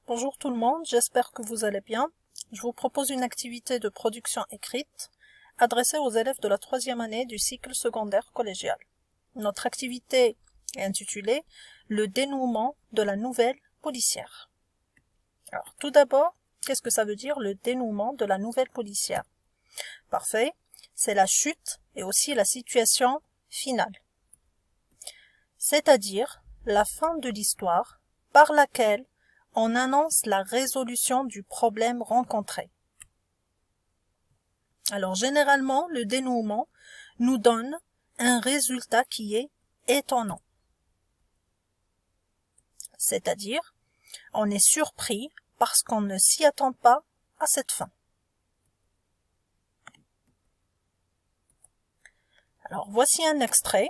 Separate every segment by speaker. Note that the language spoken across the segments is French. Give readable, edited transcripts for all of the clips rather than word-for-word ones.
Speaker 1: Bonjour tout le monde, j'espère que vous allez bien. Je vous propose une activité de production écrite adressée aux élèves de la 3e année du cycle secondaire collégial. Notre activité est intitulée « Le dénouement de la nouvelle policière ». Alors tout d'abord, qu'est-ce que ça veut dire le dénouement de la nouvelle policière? Parfait, c'est la chute et aussi la situation finale. C'est-à-dire la fin de l'histoire par laquelle on annonce la résolution du problème rencontré. Alors généralement, le dénouement nous donne un résultat qui est étonnant. C'est-à-dire, on est surpris parce qu'on ne s'y attend pas à cette fin. Alors voici un extrait.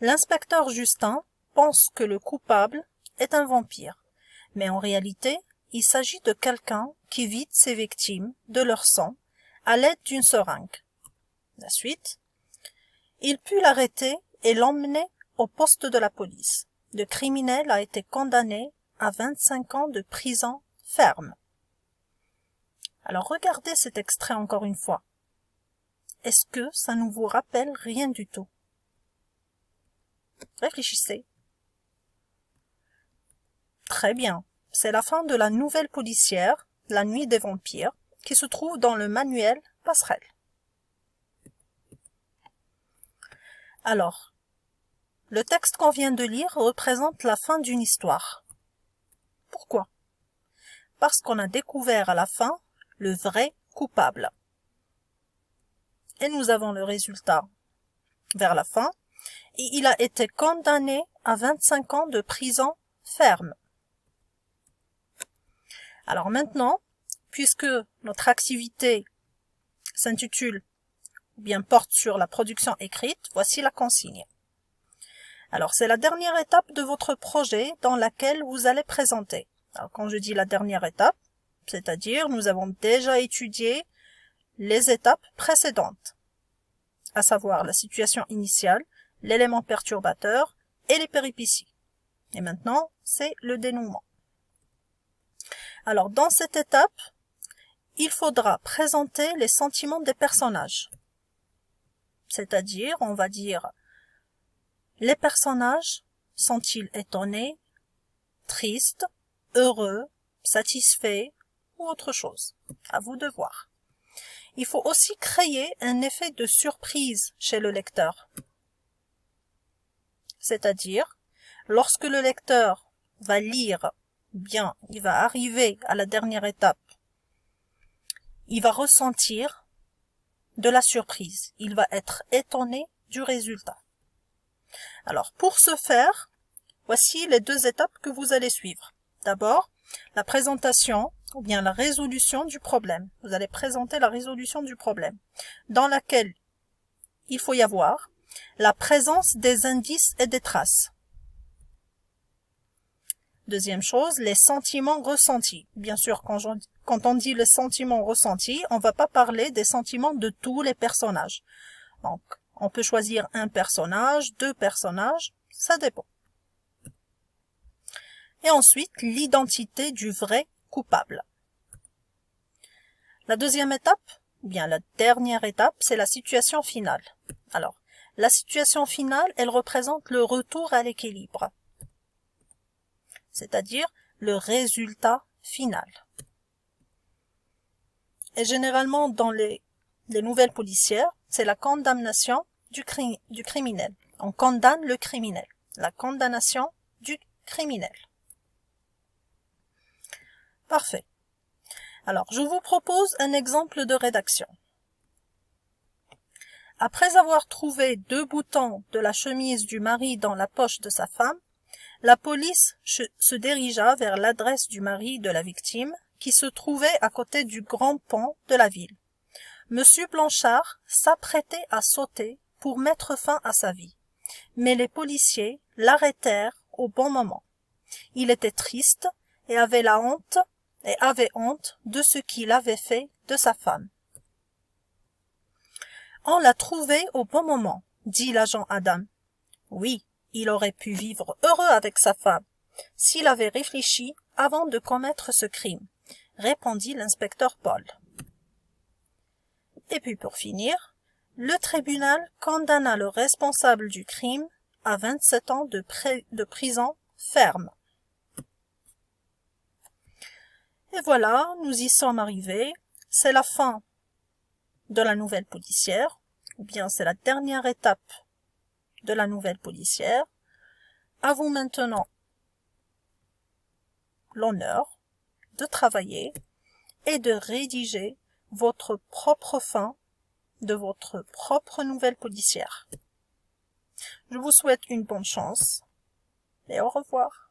Speaker 1: L'inspecteur Justin pense que le coupable est un vampire, mais en réalité, il s'agit de quelqu'un qui vide ses victimes de leur sang à l'aide d'une seringue. La suite, il put l'arrêter et l'emmener au poste de la police. Le criminel a été condamné à 25 ans de prison ferme. Alors regardez cet extrait encore une fois. Est-ce que ça ne vous rappelle rien du tout? Réfléchissez. Très bien, c'est la fin de la nouvelle policière, La Nuit des vampires, qui se trouve dans le manuel Passerelle. Alors, le texte qu'on vient de lire représente la fin d'une histoire. Pourquoi? Parce qu'on a découvert à la fin le vrai coupable. Et nous avons le résultat vers la fin, et il a été condamné à 25 ans de prison ferme. Alors maintenant, puisque notre activité s'intitule ou bien porte sur la production écrite, voici la consigne. Alors c'est la dernière étape de votre projet dans laquelle vous allez présenter. Alors quand je dis la dernière étape, c'est-à-dire nous avons déjà étudié les étapes précédentes, à savoir la situation initiale, l'élément perturbateur et les péripéties. Et maintenant, c'est le dénouement. Alors, dans cette étape, il faudra présenter les sentiments des personnages. C'est-à-dire, on va dire, les personnages sont-ils étonnés, tristes, heureux, satisfaits ou autre chose? À vous de voir. Il faut aussi créer un effet de surprise chez le lecteur. C'est-à-dire, lorsque le lecteur va lire, bien, il va arriver à la dernière étape, il va ressentir de la surprise, il va être étonné du résultat. Alors, pour ce faire, voici les deux étapes que vous allez suivre. D'abord, la présentation ou bien la résolution du problème. Vous allez présenter la résolution du problème, dans laquelle il faut y avoir la présence des indices et des traces. Deuxième chose, les sentiments ressentis. Bien sûr, quand on dit les sentiments ressentis, on ne va pas parler des sentiments de tous les personnages. Donc, on peut choisir un personnage, deux personnages, ça dépend. Et ensuite, l'identité du vrai coupable. La deuxième étape, ou bien la dernière étape, c'est la situation finale. Alors, la situation finale, elle représente le retour à l'équilibre, c'est-à-dire le résultat final. Et généralement, dans les nouvelles policières, c'est la condamnation du criminel. On condamne le criminel. La condamnation du criminel. Parfait. Alors, je vous propose un exemple de rédaction. Après avoir trouvé 2 boutons de la chemise du mari dans la poche de sa femme, la police se dirigea vers l'adresse du mari de la victime, qui se trouvait à côté du grand pont de la ville. Monsieur Blanchard s'apprêtait à sauter pour mettre fin à sa vie, mais les policiers l'arrêtèrent au bon moment. Il était triste et avait honte de ce qu'il avait fait de sa femme. « On l'a trouvé au bon moment, dit l'agent Adam. Oui, il aurait pu vivre heureux avec sa femme, s'il avait réfléchi avant de commettre ce crime, répondit l'inspecteur Paul. Et puis pour finir, le tribunal condamna le responsable du crime à 27 ans de prison ferme. Et voilà, nous y sommes arrivés. C'est la fin de la nouvelle policière, ou bien c'est la dernière étape de la nouvelle policière. À vous maintenant l'honneur de travailler et de rédiger votre propre fin de votre propre nouvelle policière. Je vous souhaite une bonne chance et au revoir.